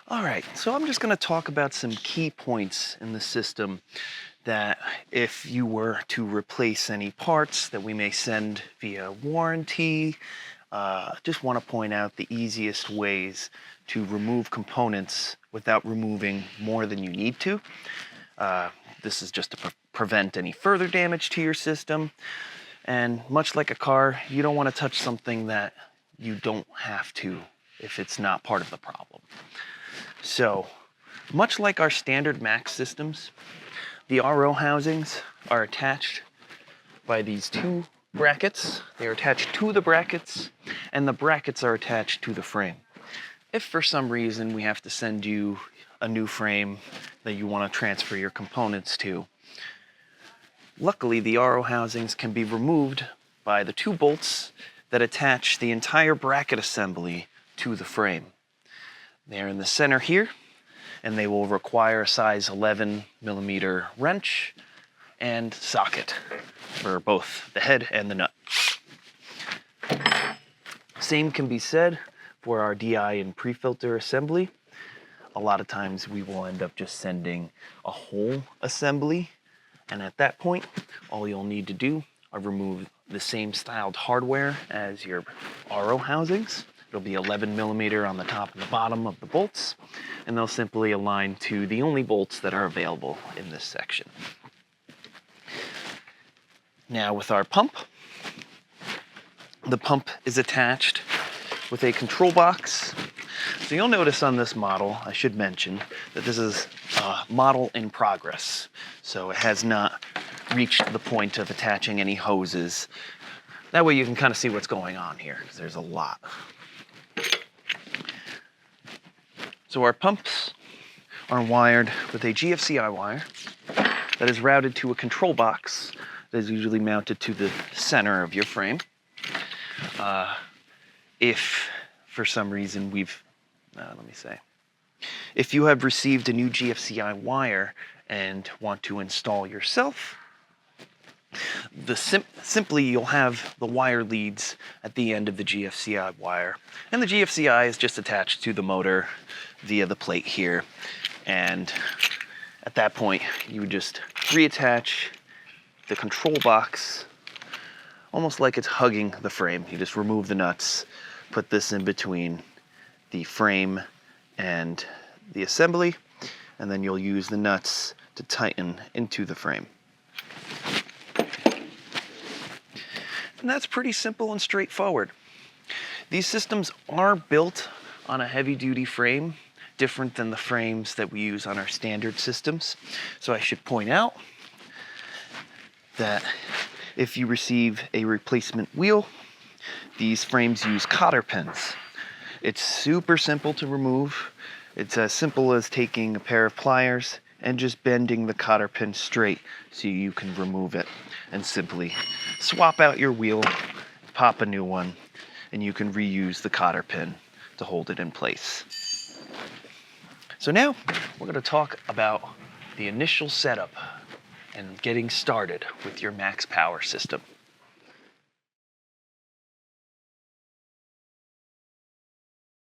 All right, so I'm just going to talk about some key points in the system that if you were to replace any parts that we may send via warranty, just want to point out the easiest ways to remove components without removing more than you need to. This is just to prevent any further damage to your system. And much like a car, you don't want to touch something that you don't have to if it's not part of the problem. So, much like our standard Max systems, the RO housings are attached by these two brackets. They are attached to the brackets, and the brackets are attached to the frame. If for some reason we have to send you a new frame that you want to transfer your components to, luckily the RO housings can be removed by the two bolts that attach the entire bracket assembly to the frame. They're in the center here, and they will require a size 11 millimeter wrench and socket for both the head and the nut. Same can be said for our DI and pre-filter assembly. A lot of times we will end up just sending a whole assembly, and at that point all you'll need to do are remove the same styled hardware as your RO housings. It'll be 11 millimeter on the top and the bottom of the bolts, and they'll simply align to the only bolts that are available in this section. Now with our pump, the pump is attached with a control box. So you'll notice on this model, I should mention, that this is a model in progress. So it has not reached the point of attaching any hoses. That way you can kind of see what's going on here, because there's a lot. So our pumps are wired with a GFCI wire that is routed to a control box that is usually mounted to the center of your frame. If for some reason if you have received a new GFCI wire and want to install yourself, simply you'll have the wire leads at the end of the GFCI wire, and the GFCI is just attached to the motor via the plate here, and at that point you would just reattach the control box almost like it's hugging the frame. You just remove the nuts, put this in between the frame and the assembly, and then you'll use the nuts to tighten into the frame. And that's pretty simple and straightforward. These systems are built on a heavy-duty frame, different than the frames that we use on our standard systems. So I should point out that if you receive a replacement wheel, these frames use cotter pins. It's super simple to remove. It's as simple as taking a pair of pliers and just bending the cotter pin straight so you can remove it, and simply swap out your wheel, pop a new one, and you can reuse the cotter pin to hold it in place. So now we're going to talk about the initial setup and getting started with your Max Power system.